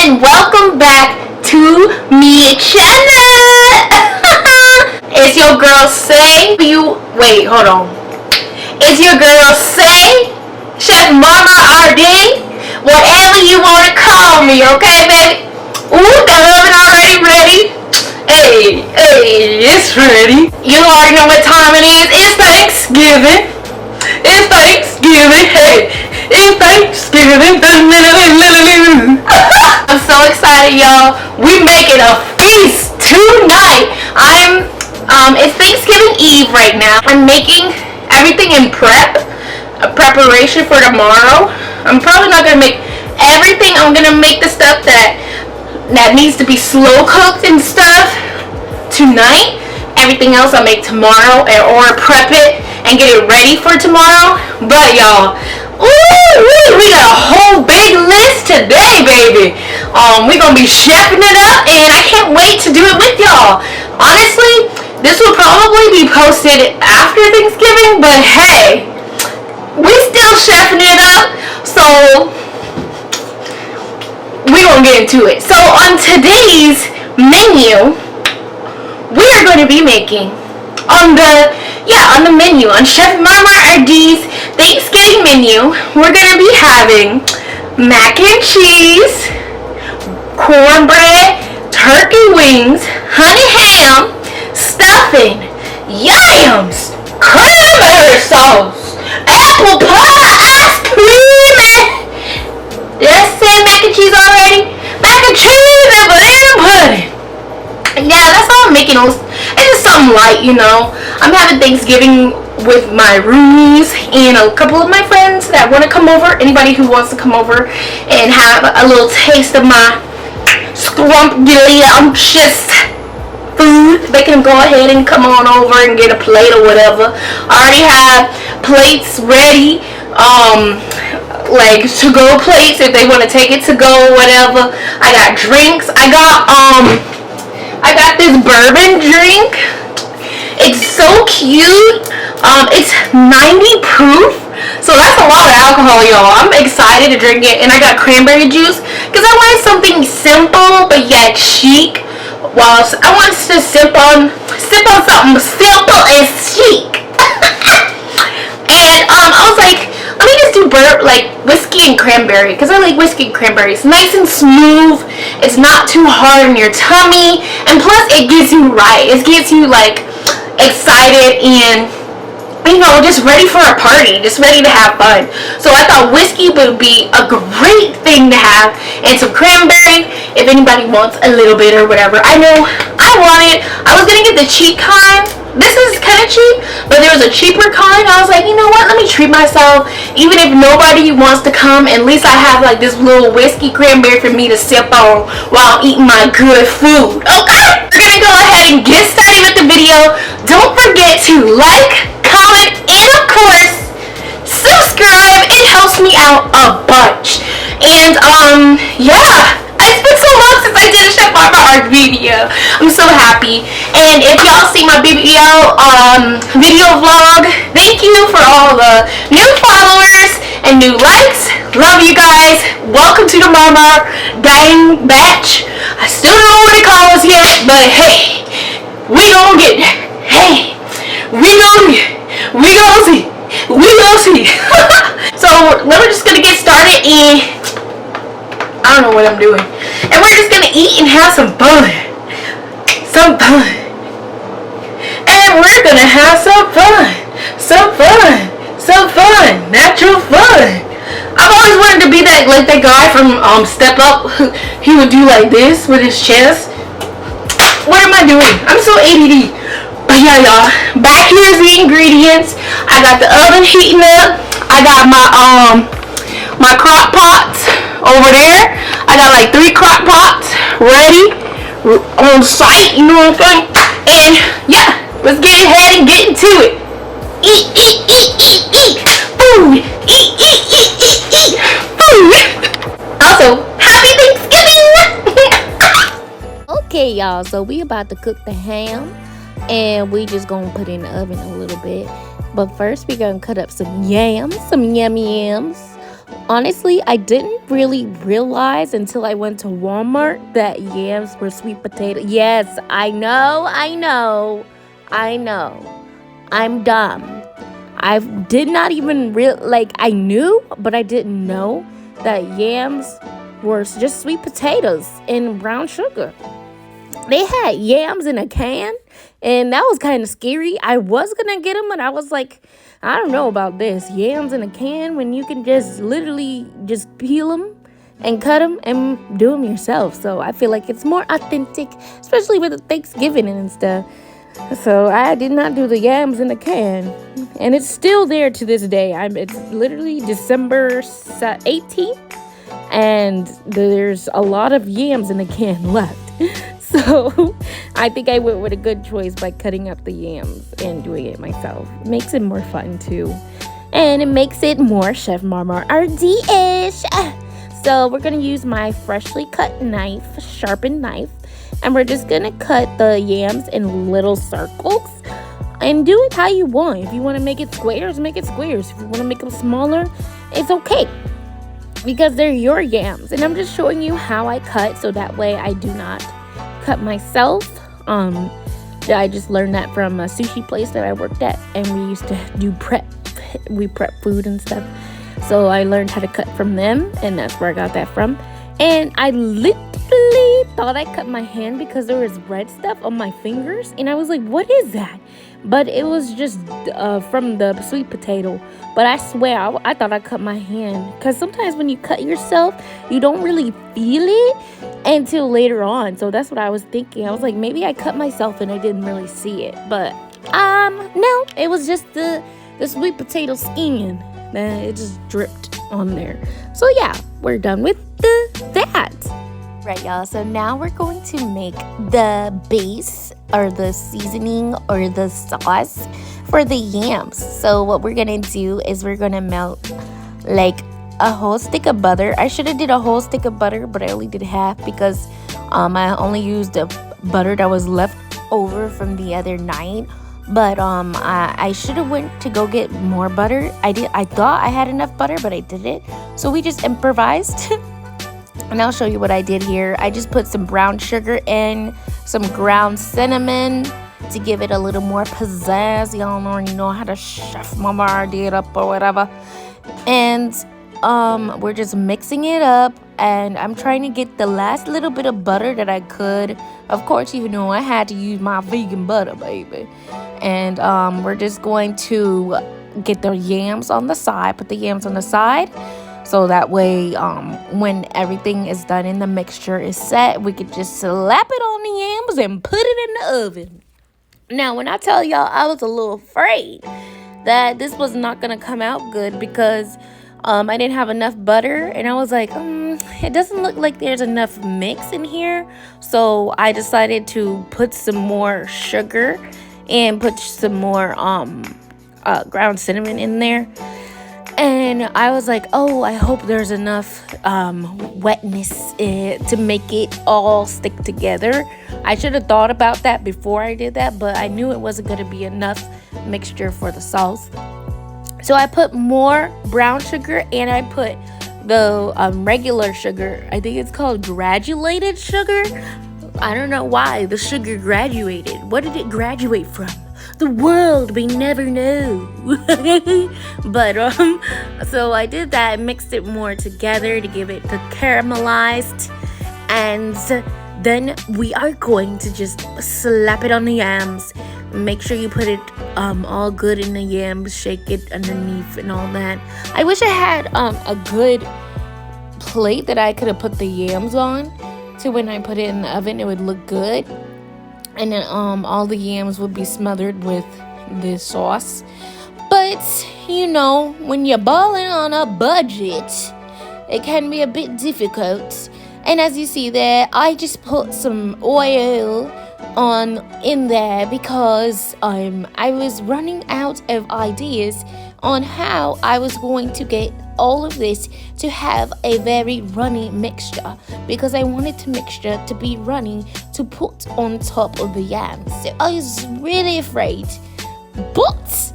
and welcome back to me channel. It's your girl Say. Hold on. It's your girl Say, Chef Mama Arde, whatever you want to call me, okay, baby? Ooh, got the oven already ready. Hey, it's ready. You already know what time it is. It's Thanksgiving. It's Thanksgiving. Hey, it's Thanksgiving. I'm so excited, y'all. We making a feast tonight. It's Thanksgiving Eve right now. I'm making everything in preparation for tomorrow. I'm probably not gonna make everything. I'm gonna make the stuff that needs to be slow cooked and stuff tonight. Everything else I'll make tomorrow, or prep it and get it ready for tomorrow. But y'all, we got a whole big list today, baby. We're gonna be chefing it up, and I can't wait to do it with y'all. Honestly, this will probably be posted after Thanksgiving, but hey, we still chefing it up, so we're gonna get into it. So on today's menu, we are going to be making on the menu, on Chef Mama Arde's Thanksgiving menu, we're going to be having mac and cheese, cornbread, turkey wings, honey ham, stuffing, yams, cranberry sauce, apple pie, ice cream, did I say mac and cheese already? Mac and cheese and banana pudding. Yeah, that's all I'm making. It's just something light, you know. I'm having Thanksgiving with my roomies and a couple of my friends that want to come over. Anybody who wants to come over and have a little taste of my scrumptious food, they can go ahead and come on over and get a plate or whatever. I already have plates ready, like to-go plates if they want to take it to go or whatever. I got drinks. I got this bourbon drink. It's so cute. It's 90 proof, so that's a lot of alcohol, y'all. I'm excited to drink it. And I got cranberry juice because I wanted something simple but yet chic. I wanted to sip on something simple and chic. And I was like, let me just do whiskey and cranberry, because I like whiskey and cranberry. It's nice and smooth. It's not too hard on your tummy, and plus it gets you right. It gets you like excited and, you know, just ready for a party, just ready to have fun. So I thought whiskey would be a great thing to have, and some cranberry if anybody wants a little bit or whatever. I know I was gonna get the cheap kind. This is kind of cheap, but there was a cheaper kind. I was like, you know what, let me treat myself. Even if nobody wants to come, at least I have like this little whiskey cranberry for me to sip on while I'm eating my good food. Okay, we're gonna go ahead and get started with the video. Don't forget to like, comment, and of course subscribe. It helps me out a bunch. And yeah, it's been so long since I did a Chef Mama Arde video. I'm so happy. And if y'all see my video vlog, thank you for all the new followers and new likes. Love you guys. Welcome to the Mama Gang batch. I still don't know what to call us yet, but hey, we gonna get there. Hey, we gonna see. So we're just gonna get started, and I don't know what I'm doing. And we're just gonna eat and have some fun. And we're gonna have some fun. Natural fun. I've always wanted to be that guy from Step Up. He would do like this with his chest. What am I doing? I'm so ADD. But yeah, y'all, back here's the ingredients. I got the oven heating up. I got my crock pots over there. I got like 3 crock pots ready on site, you know what I'm saying? And yeah, let's get ahead and get into it. Eat food. Eat food. Also, happy Thanksgiving. Okay, y'all, so we about to cook the ham, and we just gonna put it in the oven a little bit. But first, we're gonna cut up some yams, some yummy yams. Honestly, I didn't really realize until I went to Walmart that yams were sweet potato. Yes, I know, I know. I'm dumb. I did not even I knew, but I didn't know that yams were just sweet potatoes and brown sugar. They had yams in a can, and that was kind of scary. I was gonna get them, and I was like, I don't know about this yams in a can when you can just literally just peel them and cut them and do them yourself. So I feel like it's more authentic, especially with the Thanksgiving and stuff. So I did not do the yams in a can, and it's still there to this day. It's literally December 18th, and there's a lot of yams in a can left. So I think I went with a good choice by cutting up the yams and doing it myself. It makes it more fun too, and it makes it more Chef Marmar arde-ish. So we're gonna use my freshly cut knife, sharpened knife, and we're just gonna cut the yams in little circles. And do it how you want. If you want to make it squares, make it squares. If you want to make them smaller, it's okay, because they're your yams. And I'm just showing you how I cut, so that way I do not cut myself. I just learned that from a sushi place that I worked at, and we used to do prep food and stuff. So I learned how to cut from them, and that's where I got that from. And I literally thought I cut my hand because there was red stuff on my fingers, and I was like, what is that? But it was just from the sweet potato. But I swear, I thought I cut my hand, because sometimes when you cut yourself, you don't really feel it until later on. So that's what I was thinking. I was like, maybe I cut myself and I didn't really see it. But no, it was just the sweet potato skin. It just dripped on there. So yeah, we're done with that. Right, y'all. So now we're going to make the base, or the seasoning, or the sauce for the yams. So what we're gonna do is we're gonna melt like a whole stick of butter. I should have did a whole stick of butter, but I only did half because I only used the butter that was left over from the other night. But I should have went to go get more butter. I thought I had enough butter, but I didn't. So we just improvised. And I'll show you what I did here. I just put some brown sugar in, some ground cinnamon to give it a little more pizzazz. Y'all already know how to Chef Mama did it up or whatever. And we're just mixing it up, and I'm trying to get the last little bit of butter that I could. Of course, you know I had to use my vegan butter, baby. And we're just going to get the yams on the side, put the yams on the side. So that way, when everything is done and the mixture is set, we could just slap it on the yams and put it in the oven. Now, when I tell y'all, I was a little afraid that this was not going to come out good, because I didn't have enough butter. And I was like, it doesn't look like there's enough mix in here. So I decided to put some more sugar and put some more ground cinnamon in there. And I was like, oh, I hope there's enough wetness to make it all stick together. I should have thought about that before I did that, but I knew it wasn't going to be enough mixture for the sauce. So I put more brown sugar, and I put the regular sugar. I think it's called granulated sugar. I don't know why the sugar graduated. What did it graduate from? The world, we never know. But so I did that, mixed it more together to give it the caramelized, and then we are going to just slap it on the yams. Make sure you put it all good in the yams, shake it underneath and all that. I wish I had a good plate that I could have put the yams on, so when I put it in the oven it would look good. And then all the yams would be smothered with this sauce. But, you know, when you're balling on a budget, it can be a bit difficult. And as you see there, I just put some oil in there because I was running out of ideas on how I was going to get all of this to have a very runny mixture, because I wanted the mixture to be runny to put on top of the yams. So I was really afraid, but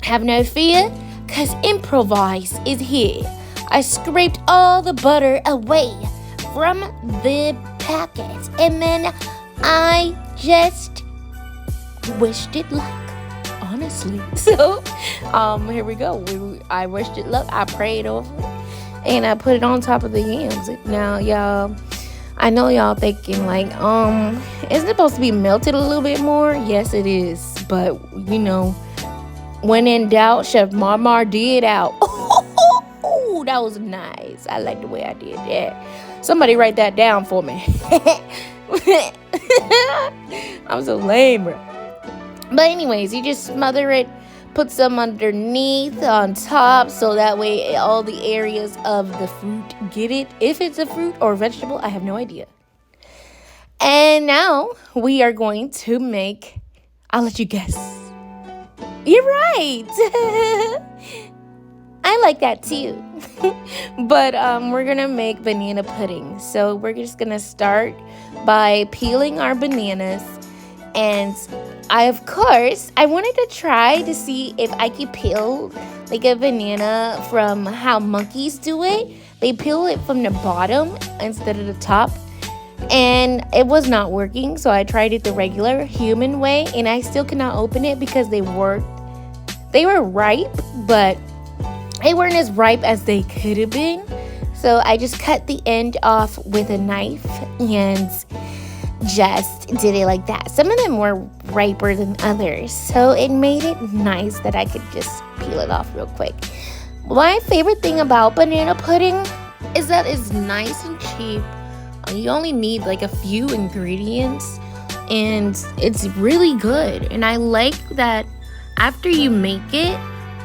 have no fear, because improvise is here. I scraped all the butter away from the packet, and then I just wished it luck. Honestly. So, here we go. I wished it luck. I prayed over it, and I put it on top of the yams. Now, y'all, I know y'all thinking like, isn't it supposed to be melted a little bit more? Yes, it is. But when in doubt, Chef Marmar did out. Oh, that was nice. I like the way I did that. Somebody write that down for me. I'm so lame, bro. But anyways, you just smother it, put some underneath, on top, so that way all the areas of the fruit get it. If it's a fruit or vegetable, I have no idea. And now we are going to make, I'll let you guess. You're right. I like that too. But we're going to make banana pudding. So we're just going to start by peeling our bananas. And I wanted to try to see if I could peel like a banana from how monkeys do it. They peel it from the bottom instead of the top. And it was not working, so I tried it the regular human way, and I still could not open it because they were ripe, but they weren't as ripe as they could have been. So I just cut the end off with a knife and just did it like that. Some of them were riper than others, so it made it nice that I could just peel it off real quick. My favorite thing about banana pudding is that it's nice and cheap. You only need like a few ingredients, and it's really good. And I like that after you make it,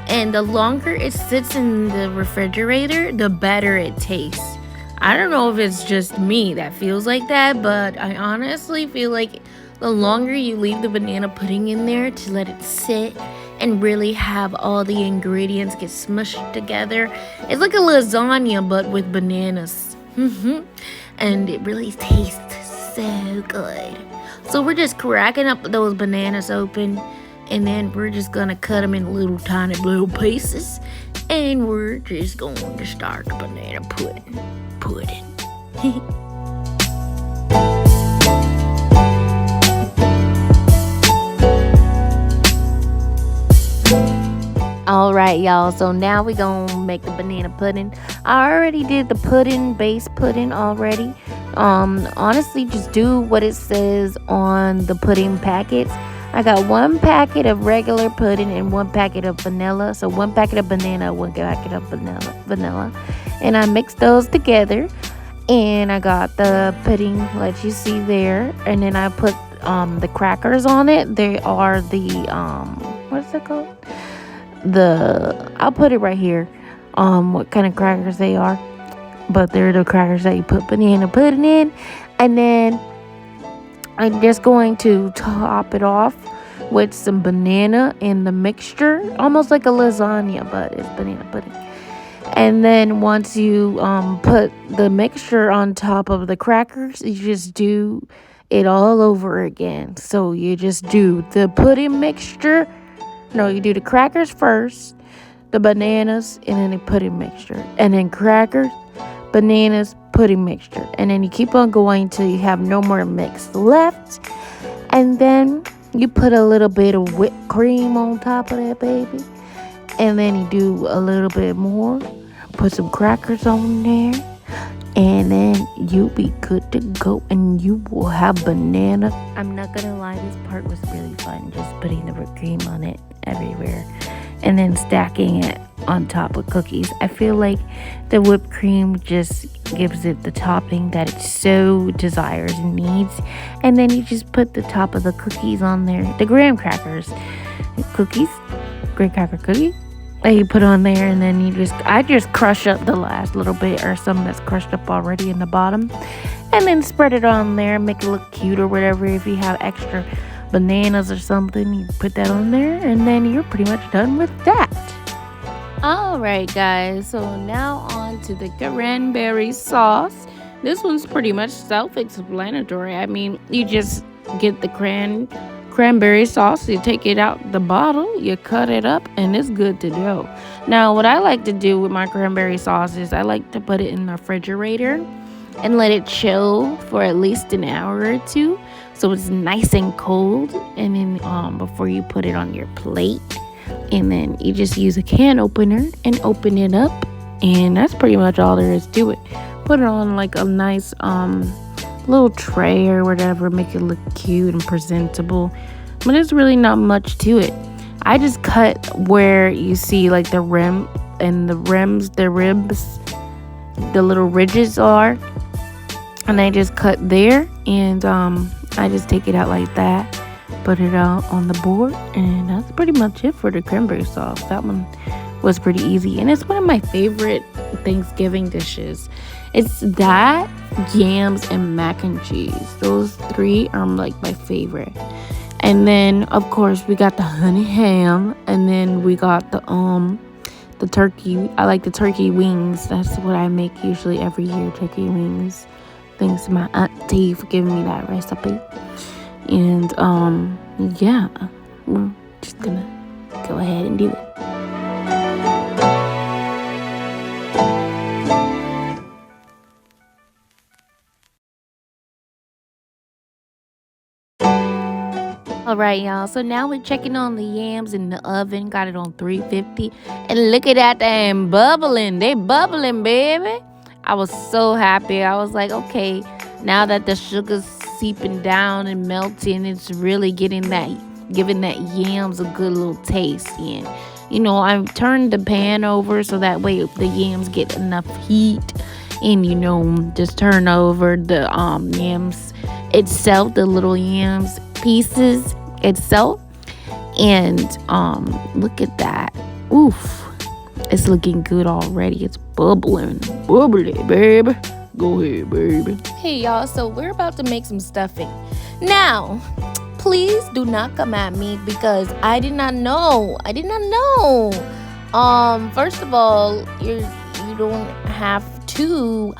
and the longer it sits in the refrigerator, the better it tastes. I don't know if it's just me that feels like that, but I honestly feel like the longer you leave the banana pudding in there to let it sit and really have all the ingredients get smushed together, it's like a lasagna but with bananas. And it really tastes so good. So we're just cracking up those bananas open, and then we're just gonna cut them in little tiny little pieces, and we're just going to start the banana pudding. All right, y'all. So now we're going to make the banana pudding. I already did the base pudding already. Honestly, just do what it says on the pudding packets. I got 1 packet of regular pudding and 1 packet of vanilla. So 1 packet of banana, 1 packet of vanilla. And I mixed those together. And I got the pudding, like you see there. And then I put the crackers on it. They are the, what's it called? I'll put it right here, what kind of crackers they are. But they're the crackers that you put banana pudding in. And then I'm just going to top it off with some banana in the mixture. Almost like a lasagna, but it's banana pudding. And then once you put the mixture on top of the crackers, you just do it all over again. So you just do the pudding mixture. No, you do the crackers first, the bananas, and then the pudding mixture. And then crackers, bananas, pudding mixture. And then you keep on going till you have no more mix left. And then you put a little bit of whipped cream on top of that, baby. And then you do a little bit more. Put some crackers on there. And then you'll be good to go. And you will have banana. I'm not going to lie, this part was really fun. Just putting the whipped cream on it everywhere. And then stacking it on top of cookies. I feel like the whipped cream just gives it the topping that it so desires and needs. And then you just put the top of the cookies on there. The graham crackers. Graham cracker cookie. That you put on there, and then I just crush up the last little bit or some that's crushed up already in the bottom, and then spread it on there, make it look cute or whatever. If you have extra bananas or something, you put that on there, and then you're pretty much done with that. Alright guys, so now on to the cranberry sauce. This one's pretty much self-explanatory. I mean, you just get the cranberry sauce. You take it out the bottle, you cut it up, and it's good to go. Now, what I like to do with my cranberry sauce is I like to put it in the refrigerator and let it chill for at least an hour or two, so it's nice and cold. And then before you put it on your plate, and then you just use a can opener and open it up, and that's pretty much all there is to it. Put it on like a nice little tray or whatever, make it look cute and presentable, but there's really not much to it. I just cut where you see like the rim and the ribs, the little ridges are, and I just cut there, and I just take it out like that, put it out on the board, and that's pretty much it for the cranberry sauce. That one was pretty easy, and it's one of my favorite Thanksgiving dishes. It's that, yams, and mac and cheese. Those three are like my favorite. And then of course we got the honey ham, and then we got the turkey. I like the turkey wings. That's what I make usually every year, turkey wings. Thanks to my auntie for giving me that recipe. And yeah, we're just gonna go ahead and do it. All right, y'all. So now we're checking on the yams in the oven. Got it on 350. And look at that damn bubbling. They bubbling, baby. I was so happy. I was like, okay, now that the sugar's seeping down and melting, it's really giving that yams a good little taste. And, I turned the pan over so that way the yams get enough heat. And, just turn over the yams itself, the little yams pieces itself. And look at that. Oof. It's looking good already. It's bubbling. Bubbly, baby. Go ahead, baby. Hey, y'all. So we're about to make some stuffing. Now, please do not come at me because I did not know. First of all, you don't have to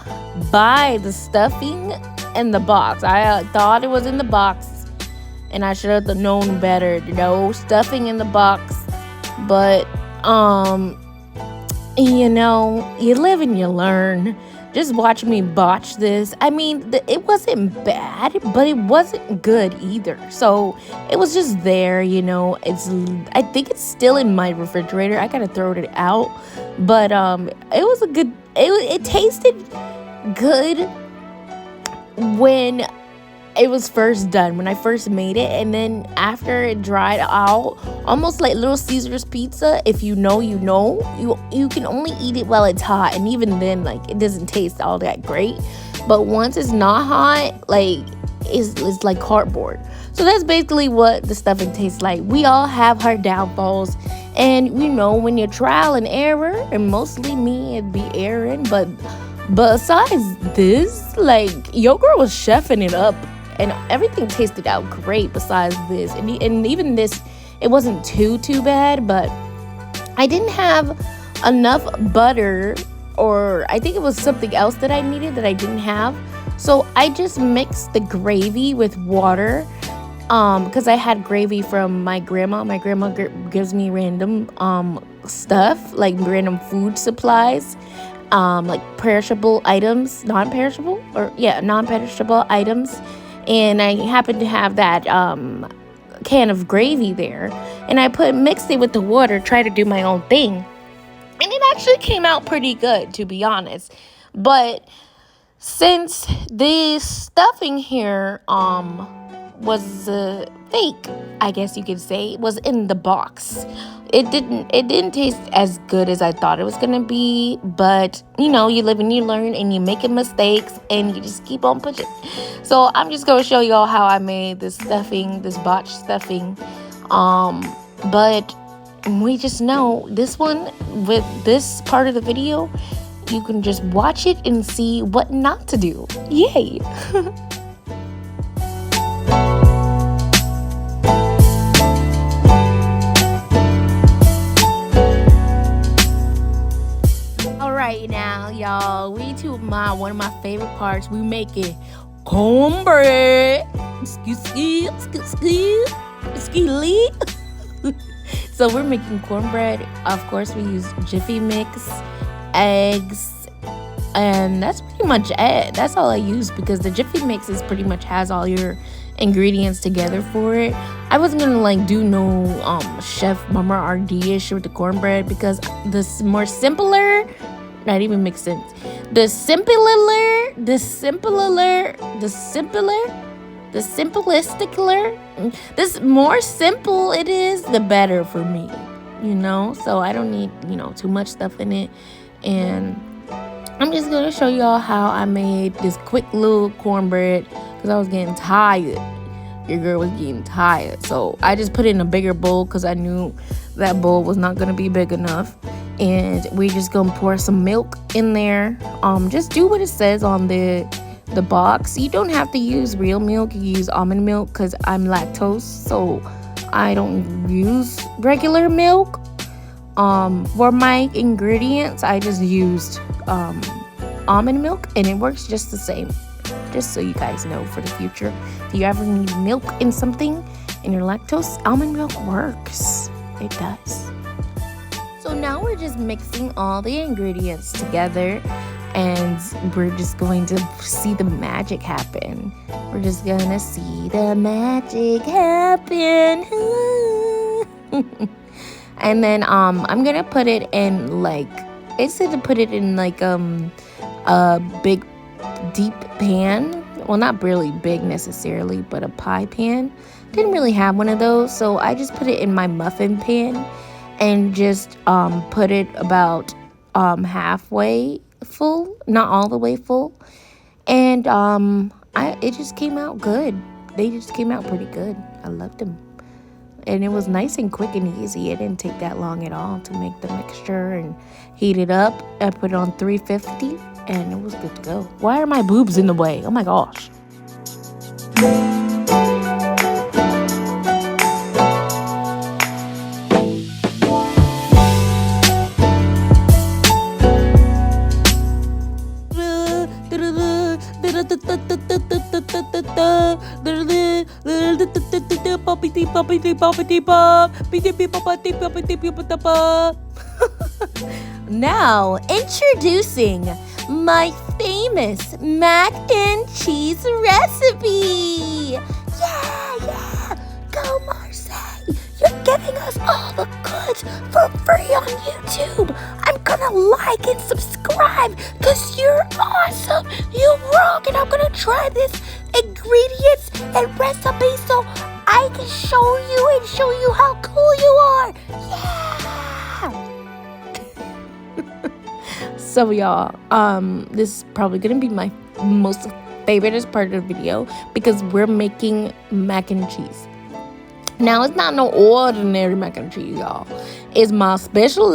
buy the stuffing in the box. I thought it was in the box, and I should have known better. No stuffing in the box. But you live and you learn. Just watch me botch this. I mean, it wasn't bad, but it wasn't good either. So it was just there, I think it's still in my refrigerator. I gotta throw it out. But it was it tasted good when it was first done, when I first made it, and then after it dried out, almost like Little Caesar's pizza. If you know, you can only eat it while it's hot, and even then, like, it doesn't taste all that great. But once it's not hot, like, it's like cardboard. So that's basically what the stuffing tastes like. We all have our downfalls, and when you're trial and error, and mostly me, it'd be Aaron, but besides this, like, your girl was chefing it up. And everything tasted out great besides this. And even this, it wasn't too bad. But I didn't have enough butter. Or I think it was something else that I needed that I didn't have. So I just mixed the gravy with water. Because I had gravy from my grandma. My grandma gives me random stuff. Like random food supplies. Like perishable items. Non-perishable items. And I happened to have that can of gravy there. And I mixed it with the water, tried to do my own thing. And it actually came out pretty good, to be honest. But since the stuffing here was fake, I guess you could say, was in the box, it didn't taste as good as I thought it was gonna be. But you live and you learn, and you make mistakes, and you just keep on pushing. So I'm just gonna show y'all how I made this botched stuffing. But we just know this one, with this part of the video, you can just watch it and see what not to do. Yay. Now, y'all, we to one of my favorite parts. We make it cornbread. Skilly. So we're making cornbread. Of course, we use Jiffy Mix, eggs, and that's pretty much it. That's all I use because the Jiffy Mix is pretty much has all your ingredients together for it. I wasn't gonna like do no chef marmar arde-ish with the cornbread because this more simpler, not even makes sense. The simpler, the simplisticler, this more simple it is, the better for me, so I don't need, too much stuff in it. And I'm just gonna show y'all how I made this quick little cornbread because I was getting tired. Your girl was getting tired, so I just put it in a bigger bowl because I knew that bowl was not gonna be big enough. And we're just gonna pour some milk in there. Just do what it says on the box. You don't have to use real milk. You use almond milk because I'm lactose, so I don't use regular milk. For my ingredients, I just used almond milk, and it works just the same. Just so you guys know for the future, if you ever need milk in something and you're lactose, almond milk works. It does. So now we're just mixing all the ingredients together, and we're just going to see the magic happen. We're just gonna see the magic happen. And then I'm gonna put it in it said to put it in a big deep pan. Well, not really big necessarily, but a pie pan. Didn't really have one of those, so I just put it in my muffin pan and just put it about halfway full, not all the way full. And it just came out good. They just came out pretty good. I loved them. And it was nice and quick and easy. It didn't take that long at all to make the mixture and heat it up. I put it on 350 and it was good to go. Why are my boobs in the way? Oh my gosh. Now, introducing my famous mac and cheese recipe. Yeah, go Marseille. You're giving us all the goods for free on YouTube. I'm gonna like and subscribe because you're awesome. You rock, and I'm gonna try this ingredients and recipes so I can show you how cool you are. Yeah. So y'all, this is probably gonna be my most favorite part of the video because we're making mac and cheese. Now, it's not no ordinary mac and cheese, y'all. It's my special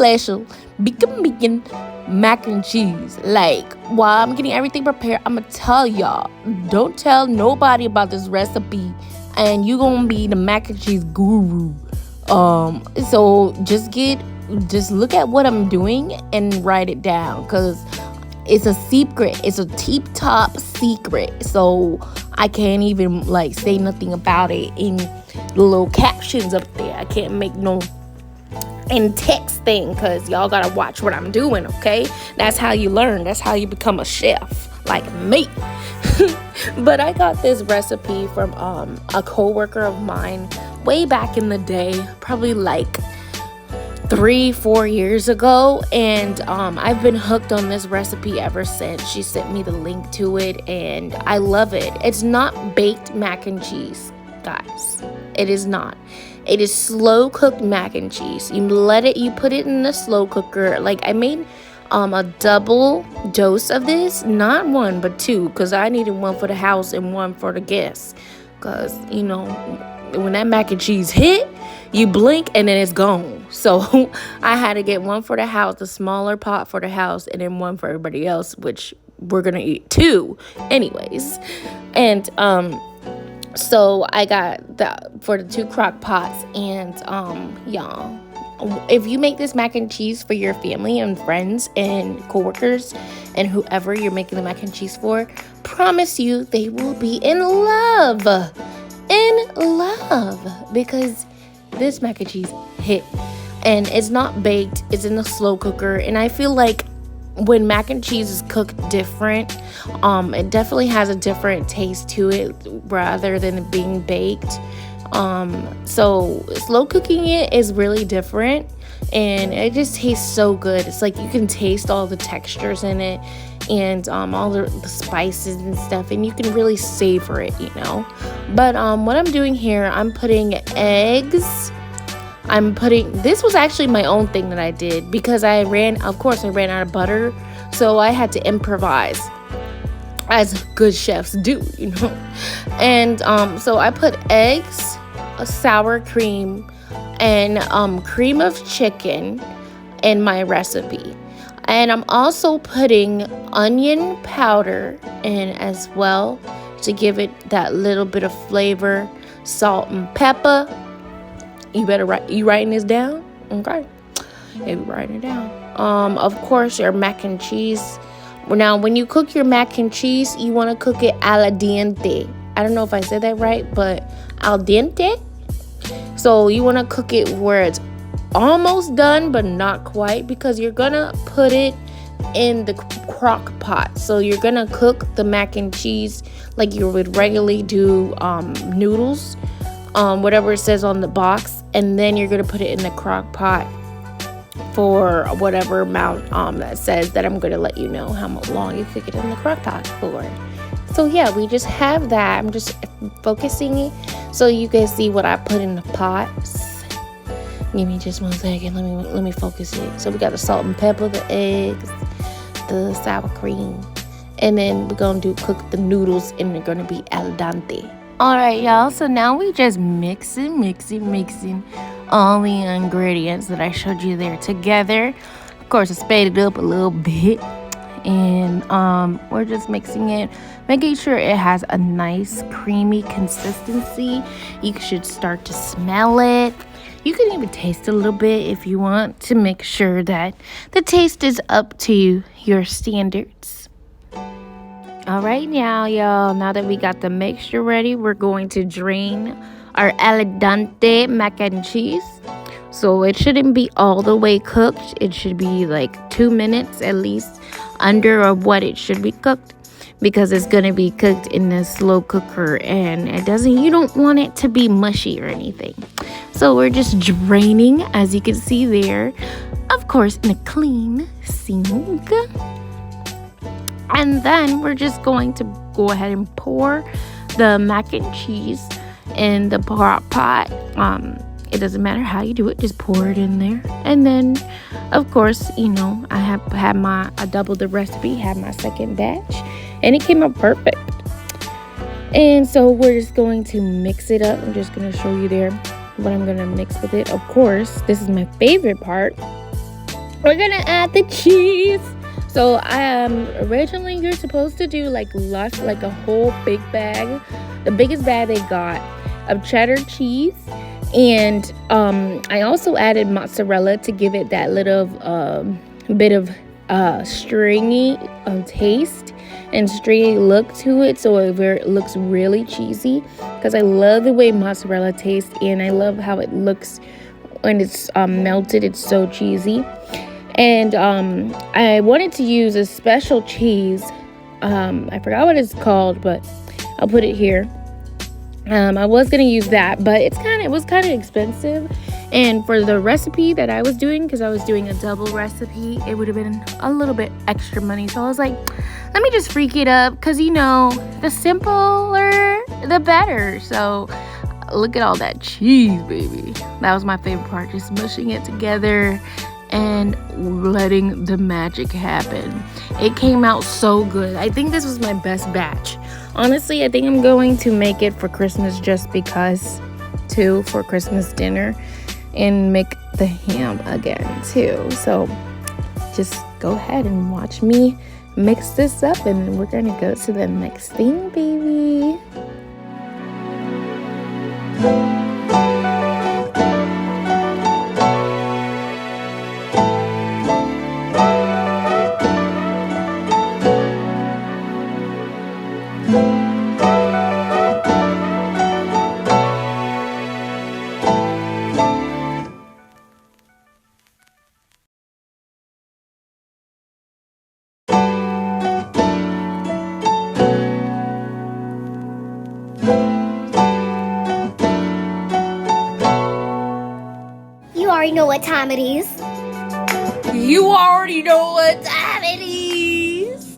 bacon mac and cheese. While I'm getting everything prepared, I'm gonna tell y'all, don't tell nobody about this recipe, and you gonna be the mac and cheese guru. So just look at what I'm doing and write it down, because it's a secret. It's a tip-top secret. So I can't even say nothing about it in the little captions up there. I can't make no in text thing because y'all gotta watch what I'm doing, okay? That's how you learn. That's how you become a chef like me. But I got this recipe from a coworker of mine way back in the day, probably 3-4 years ago, and I've been hooked on this recipe ever since. She sent me the link to it, and I love it. It's not baked mac and cheese, guys. It is not. It is slow cooked mac and cheese. You put it in the slow cooker. I made a double dose of this, not one but two, because I needed one for the house and one for the guests, because when that mac and cheese hit, you blink and then it's gone. So I had to get one for the house, the smaller pot for the house, and then one for everybody else, which we're gonna eat two anyways. And so I got for the 2 crock pots. And y'all, if you make this mac and cheese for your family and friends and coworkers and whoever you're making the mac and cheese for, promise you they will be in love. in love because this mac and cheese hit. And it's not baked, it's in the slow cooker. And I feel like when mac and cheese is cooked different, it definitely has a different taste to it rather than being baked. So slow cooking it is really different, and it just tastes so good. It's like you can taste all the textures in it, and all the spices and stuff, and you can really savor it, you know. But what I'm doing here, I'm putting eggs. This was actually my own thing that I did because I ran out of butter, so I had to improvise as good chefs do, you know. And so I put eggs, a sour cream, and cream of chicken in my recipe. And I'm also putting onion powder in as well to give it that little bit of flavor, salt and pepper. You writing this down? Okay. Yeah, you writing it down. Of course, your mac and cheese. Now, when you cook your mac and cheese, you want to cook it al dente. I don't know if I said that right, but al dente. So you want to cook it where it's almost done, but not quite, because you're gonna put it in the crock pot. So you're gonna cook the mac and cheese like you would regularly do noodles, whatever it says on the box, and then you're gonna put it in the crock pot for whatever amount that says that I'm gonna let you know how long you cook it in the crock pot for. So yeah, we just have that. I'm just focusing so you guys see what I put in the pots. Give me just 1 second. Let me focus it. So we got the salt and pepper, the eggs, the sour cream, and then we're gonna cook the noodles, and they're gonna be al dente. All right, y'all. So now we just mixing all the ingredients that I showed you there together. Of course, I spade it up a little bit, and we're just mixing it, making sure it has a nice creamy consistency. You should start to smell it. You can even taste a little bit if you want to make sure that the taste is up to your standards. All right, now, y'all, now that we got the mixture ready, we're going to drain our al dente mac and cheese. So it shouldn't be all the way cooked. It should be like 2 minutes at least under of what it should be cooked, because it's going to be cooked in the slow cooker, and you don't want it to be mushy or anything. So we're just draining, as you can see there, of course, in a clean sink. And then we're just going to go ahead and pour the mac and cheese in the pot. It doesn't matter how you do it, just pour it in there. And then, of course, you know, I doubled the recipe, had my second batch, and it came out perfect. And so we're just going to mix it up. I'm just going to show you there what I'm going to mix with it. Of course, this is my favorite part. We're going to add the cheese. So originally you're supposed to do like a whole big bag, the biggest bag they got of cheddar cheese. And I also added mozzarella to give it that little bit of stringy taste and stringy look to it, so it looks really cheesy, because I love the way mozzarella tastes, and I love how it looks when it's melted. It's so cheesy. And I wanted to use a special cheese. I forgot what it's called, but I'll put it here. I was gonna use that, but it was kind of expensive, and for the recipe that I was doing, because I was doing a double recipe, it would have been a little bit extra money. So I was like, let me just freak it up, because you know, the simpler the better. So look at all that cheese, baby. That was my favorite part, just mushing it together and letting the magic happen. It came out so good. I think this was my best batch. Honestly, I think I'm going to make it for Christmas just because, too, for Christmas dinner, and make the ham again, too. So just go ahead and watch me mix this up, and we're going to go to the next thing, baby. know what time it is. You already know what time it is.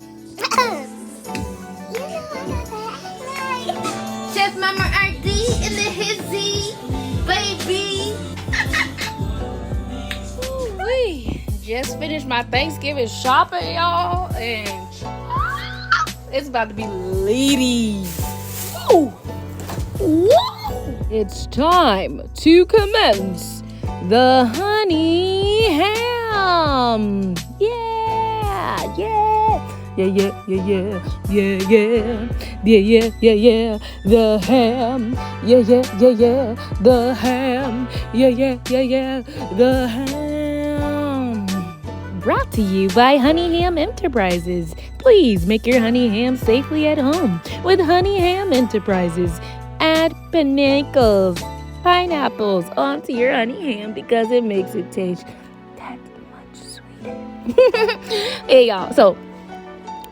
Chef Mama RD in the hizzy, baby. We just finished my Thanksgiving shopping, y'all, and it's about to be lady. Woo! Woo! It's time to commence the honey ham. Yeah, yeah. Yeah. The ham. Yeah. The ham. Yeah. The ham. Brought to you by Honey Ham Enterprises. Please make your honey ham safely at home with Honey Ham Enterprises. Add pineapples onto your honey ham because it makes it taste that much sweeter. Hey, y'all. So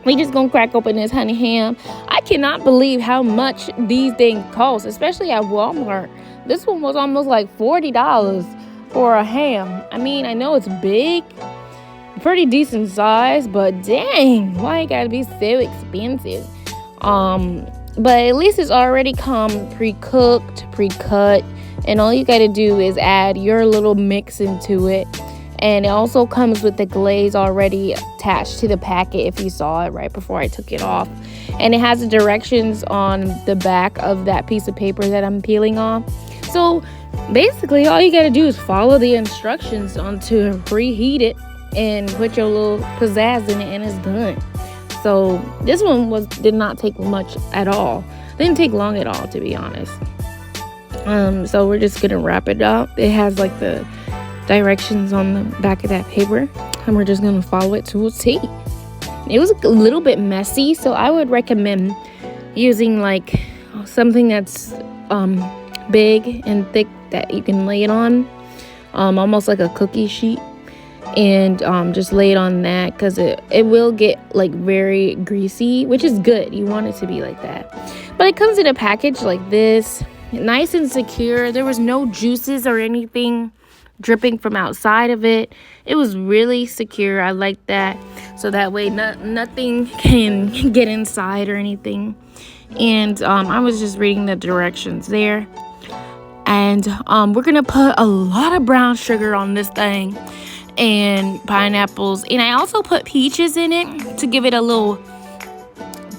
we just gonna crack open this honey ham. I cannot believe how much these things cost, especially at Walmart. This one was almost like $40 for a ham. I mean, I know it's big, pretty decent size, but dang, why it gotta be so expensive? But at least it's already come pre-cooked, pre-cut, and all you gotta do is add your little mix into it. And it also comes with the glaze already attached to the packet if you saw it right before I took it off. And it has the directions on the back of that piece of paper that I'm peeling off. So basically all you gotta do is follow the instructions on to preheat it and put your little pizzazz in it, and it's done. So this one did not take much at all. Didn't take long at all, to be honest. So we're just gonna wrap it up. It has like the directions on the back of that paper, and we're just gonna follow it to a T. It was a little bit messy, so I would recommend using like something that's big and thick that you can lay it on, almost like a cookie sheet. And just lay it on that, because it will get like very greasy, which is good. You want it to be like that. But it comes in a package like this, nice and secure. There was no juices or anything dripping from outside of it. It was really secure. I like that, so that way nothing can get inside or anything. And I was just reading the directions there. And we're gonna put a lot of brown sugar on this thing, and pineapples, and I also put peaches in it to give it a little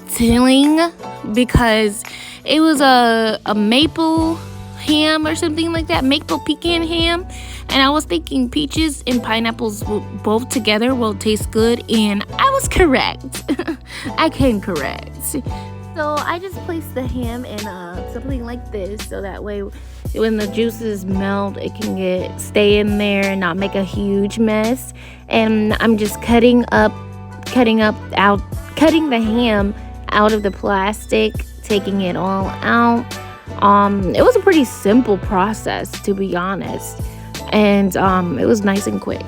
tilling, because it was a maple ham or something like that, maple pecan ham, and I was thinking peaches and pineapples both together will taste good, and I was correct. I came correct. So I just placed the ham in something like this, so that way when the juices melt, it can stay in there and not make a huge mess. And I'm just cutting the ham out of the plastic, taking it all out. It was a pretty simple process, to be honest, and it was nice and quick.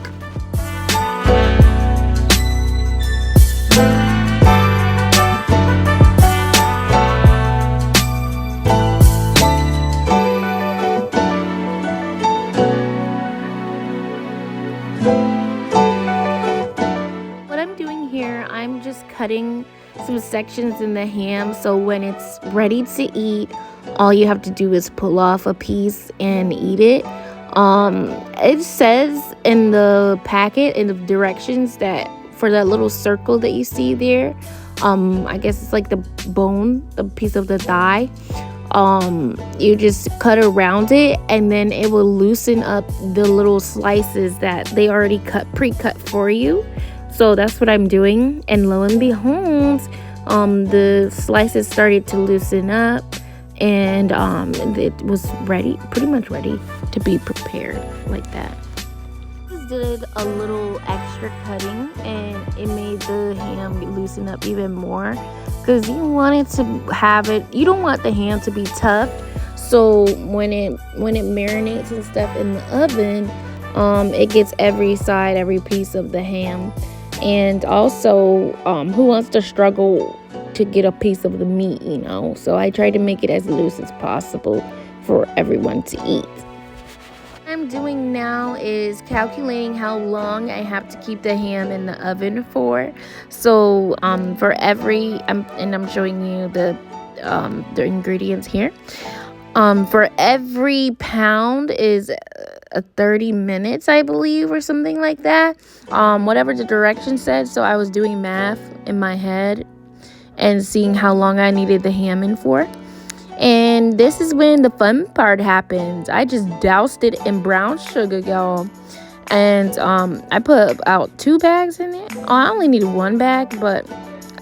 I'm just cutting some sections in the ham, so when it's ready to eat, all you have to do is pull off a piece and eat it. It says in the packet, in the directions, that for that little circle that you see there, I guess it's like the bone, the piece of the thigh, you just cut around it, and then it will loosen up the little slices that they already pre-cut for you. So that's what I'm doing, and lo and behold, the slices started to loosen up, and it was ready, pretty much ready to be prepared like that. Just did a little extra cutting, and it made the ham loosen up even more, because you want it to have it. You don't want the ham to be tough, so when it marinates and stuff in the oven, it gets every side, every piece of the ham. And also, who wants to struggle to get a piece of the meat, you know? So I try to make it as loose as possible for everyone to eat. I'm I'm doing now is calculating how long I have to keep the ham in the oven for. So for I'm showing you the ingredients here. For every pound is 30 minutes, I believe, or something like that. Whatever the direction said. So I was doing math in my head and seeing how long I needed the ham in for. And this is when the fun part happens. I just doused it in brown sugar, y'all. And I put about 2 bags in it. Oh, I only needed 1 bag, but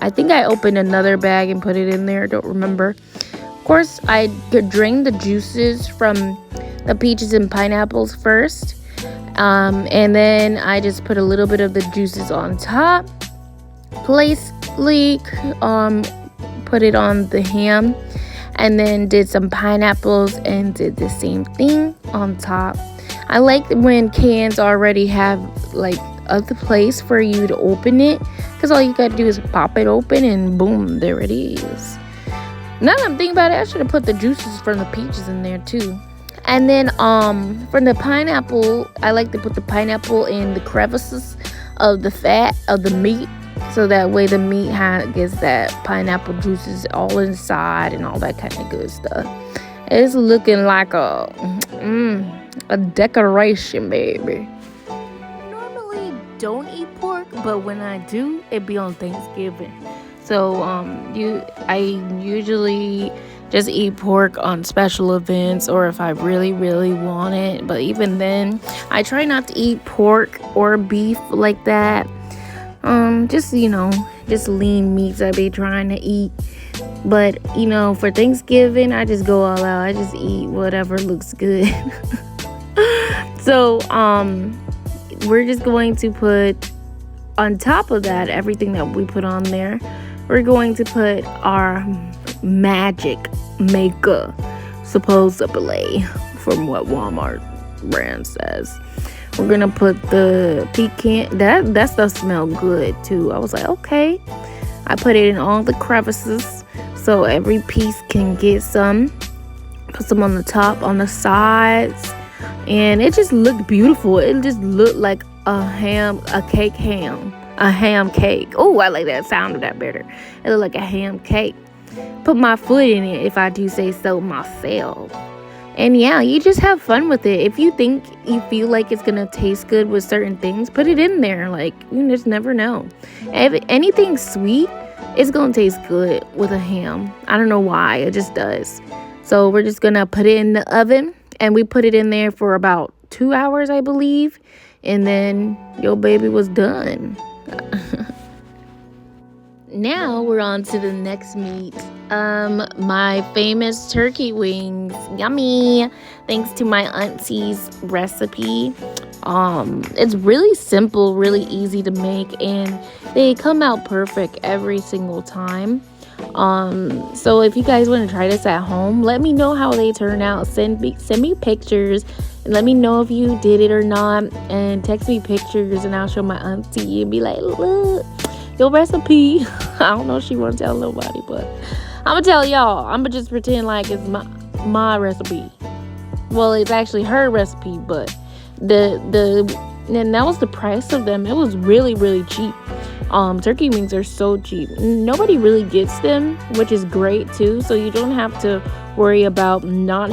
I think I opened another bag and put it in there. Don't remember. Of course, I drained the juices from the peaches and pineapples first. And then I just put a little bit of the juices on top. Put it on the ham. And then did some pineapples and did the same thing on top. I like when cans already have like other place for you to open it, because all you gotta do is pop it open and boom, there it is. Now that I'm thinking about it, I should have put the juices from the peaches in there too. And then from the pineapple, I like to put the pineapple in the crevices of the fat of the meat. So that way the meat gets that pineapple juices all inside and all that kind of good stuff. It's looking like a decoration, baby. I normally don't eat pork, but when I do, it be on Thanksgiving. So I usually just eat pork on special events or if I really, really want it. But even then, I try not to eat pork or beef like that. Just lean meats I be trying to eat. But, for Thanksgiving, I just go all out. I just eat whatever looks good. So, we're just going to put on top of that, everything that we put on there, we're going to put our magic maker, supposedly, from what Walmart brand says. We're gonna put the pecan. That stuff smelled good too. I was like, okay. I put it in all the crevices so every piece can get some. Put some on the top, on the sides, and it just looked beautiful. It just looked like a ham cake. Oh, I like that sound of that better. It looked like a ham cake. Put my foot in it, if I do say so myself. And yeah, you just have fun with it. If you feel like it's gonna taste good with certain things, put it in there. Like, you just never know. If anything sweet, it's gonna taste good with a ham. I don't know why, it just does. So we're just gonna put it in the oven, and we put it in there for about 2 hours, I believe. And then your baby was done. Now we're on to the next meat. My famous turkey wings. Yummy. Thanks to my auntie's recipe. It's really simple, really easy to make, and they come out perfect every single time. So if you guys want to try this at home, let me know how they turn out. Send me pictures and let me know if you did it or not, and text me pictures and I'll show my auntie and be like, look, your recipe. I don't know if she won't tell nobody, but I'm gonna tell y'all. I'm gonna just pretend like it's my recipe. Well, it's actually her recipe, but and that was the price of them. It was really, really cheap. Turkey wings are so cheap. Nobody really gets them, which is great too. So you don't have to worry about not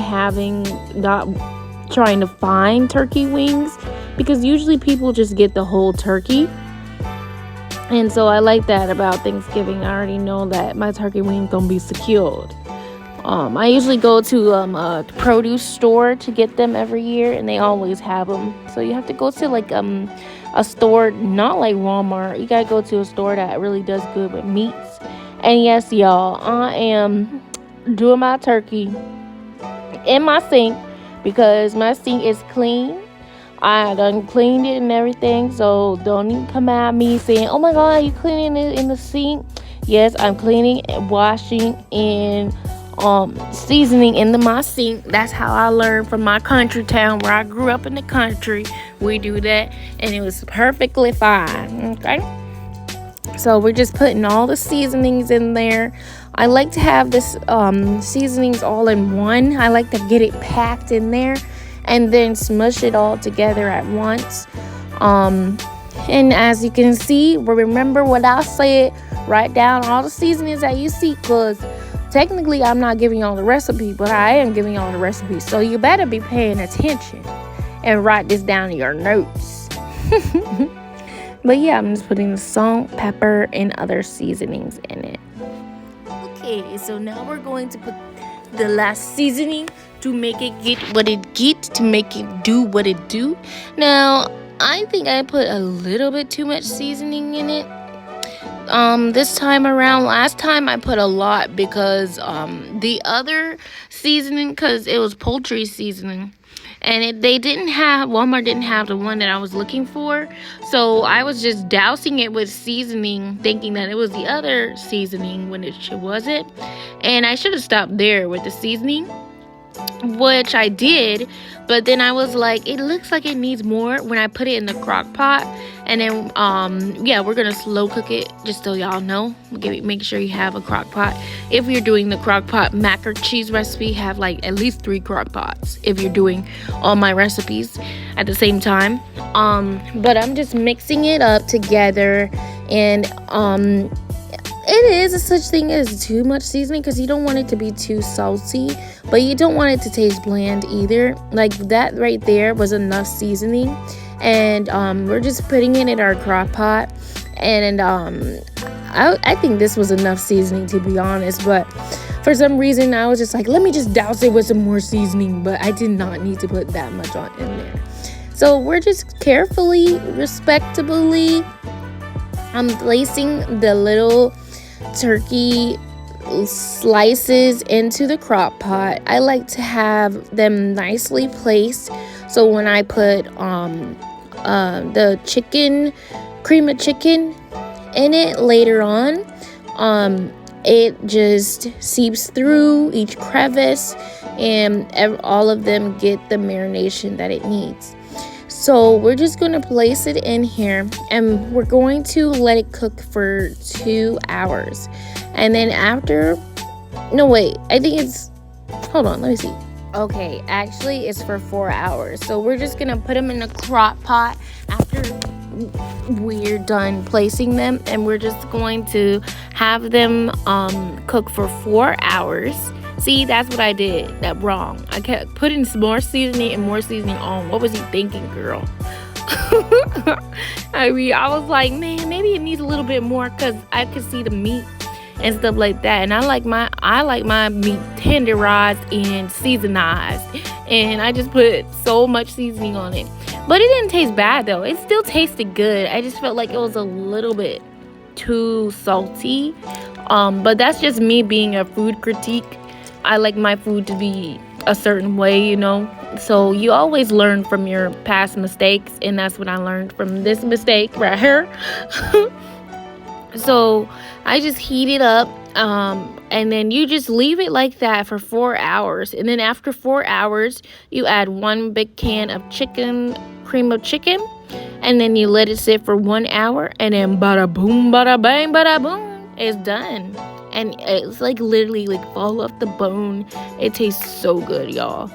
trying to find turkey wings, because usually people just get the whole turkey. And so I like that about Thanksgiving. I already know that my turkey wing gonna be secured. I usually go to a produce store to get them every year, and they always have them. So you have to go to like a store, not like Walmart. You gotta go to a store that really does good with meats. And yes, y'all, I am doing my turkey in my sink because my sink is clean. I done cleaned it and everything, so don't even come at me saying, oh my god, you cleaning it in the sink? Yes, I'm cleaning, washing, and seasoning into my sink. That's how I learned from my country town where I grew up in the country. We do that, and it was perfectly fine. Okay, so we're just putting all the seasonings in there. I like to have this seasonings all in one. I like to get it packed in there. and then smush it all together at once. And as you can see, remember what I said, write down all the seasonings that you see, because technically I'm not giving y'all the recipe, but I am giving y'all the recipe, so you better be paying attention and write this down in your notes. But yeah, I'm just putting the salt, pepper, and other seasonings in it. Okay, so now we're going to put the last seasoning to make it get what it get, to make it do what it do. Now, I think I put a little bit too much seasoning in it. This time around, last time I put a lot because the other seasoning, because it was poultry seasoning, and Walmart didn't have the one that I was looking for, so I was just dousing it with seasoning, thinking that it was the other seasoning when it wasn't, and I should have stopped there with the seasoning, which I did, but then I was like, it looks like it needs more when I put it in the crock pot. And then we're gonna slow cook it, just so y'all know. Make sure you have a crock pot. If you're doing the crock pot mac and cheese recipe, have like at least 3 crock pots if you're doing all my recipes at the same time. But I'm just mixing it up together, and it is a such thing as too much seasoning, because you don't want it to be too salty, but you don't want it to taste bland either. Like that right there was enough seasoning, and we're just putting it in our crock pot, and I think this was enough seasoning, to be honest, but for some reason I was just like, let me just douse it with some more seasoning, but I did not need to put that much in there. So we're just carefully, respectably, I'm placing the little turkey slices into the crock pot. I like to have them nicely placed, so when I put the cream of chicken in it later on, it just seeps through each crevice, and all of them get the marination that it needs. So we're just going to place it in here, and we're going to let it cook for 2 hours. And then hold on, let me see. Okay, actually it's for 4 hours. So we're just going to put them in a crock pot after we're done placing them, and we're just going to have them cook for 4 hours. See, that's what I did. That wrong. I kept putting more seasoning and more seasoning on. What was he thinking, girl? I was like, man, maybe it needs a little bit more, because I could see the meat and stuff like that. And I like my meat tenderized and seasonized. And I just put so much seasoning on it. But it didn't taste bad, though. It still tasted good. I just felt like it was a little bit too salty. But that's just me being a food critique. I like my food to be a certain way, you know. So you always learn from your past mistakes, and that's what I learned from this mistake right here. So I just heat it up, and then you just leave it like that for 4 hours. And then after 4 hours, you add 1 big can of cream of chicken, and then you let it sit for 1 hour, and then bada boom, bada bang, bada boom, it's done. And it's like literally like fall off the bone. It tastes so good, y'all.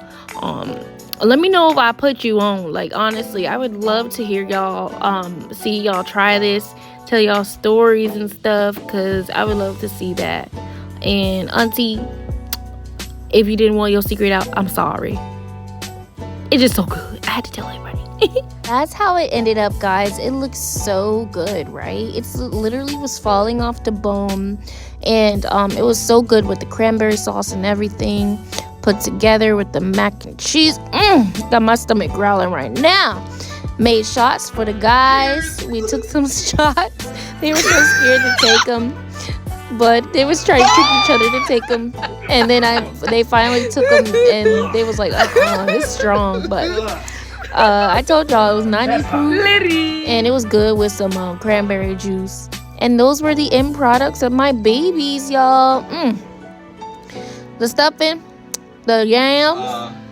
Let me know if I put you on. Like, honestly, I would love to hear y'all, see y'all try this, tell y'all stories and stuff, because I would love to see that. And Auntie, if you didn't want your secret out, I'm sorry. It's just so good. I had to tell everybody. That's how it ended up, guys. It looks so good, right? It's literally was falling off the bone, and it was so good with the cranberry sauce and everything put together with the mac and cheese. Got my stomach growling right now. Made shots for the guys. We took some shots. They were so scared to take them, but they was trying to trick each other to take them, and then they finally took them, and they was like, it's strong, but I told y'all it was 90 proof, and it was good with some cranberry juice. And those were the end products of my babies, y'all. The stuffing, the yams,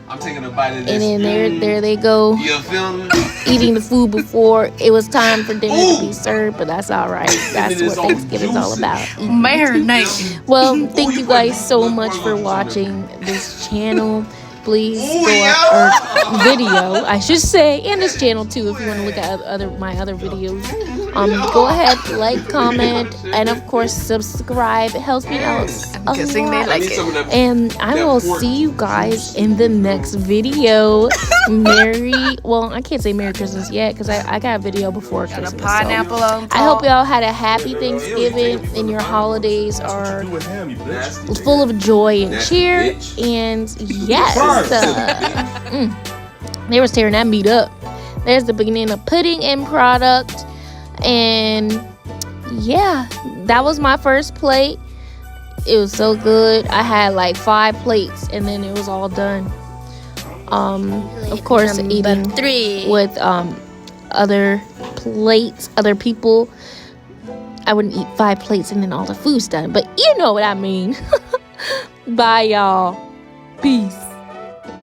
I'm taking a bite of this. and then there they go, You feel me? eating the food before it was time for dinner to be served. But that's all right. That's what Thanksgiving's all about. Marinate. Well, thank you guys so much for watching this channel. please go up, or video, I should say, and this channel too, if you want to look at my other videos. Go ahead, like, comment, and of course subscribe. It helps me out a Guessing lot. they like it. And I will see you guys in the next video. I can't say Merry Christmas yet because I got a video before Christmas. Pineapple on top. I hope y'all had a happy Thanksgiving and your holidays are full of joy and cheer. And yes, they was tearing that meat up. There's the banana pudding end product. And yeah, that was my first plate. It was so good. I had like 5 plates and then it was all done. Of course, eating 3 with other plates, other people. I wouldn't eat 5 plates and then all the food's done, but you know what I mean. Bye, y'all. Peace.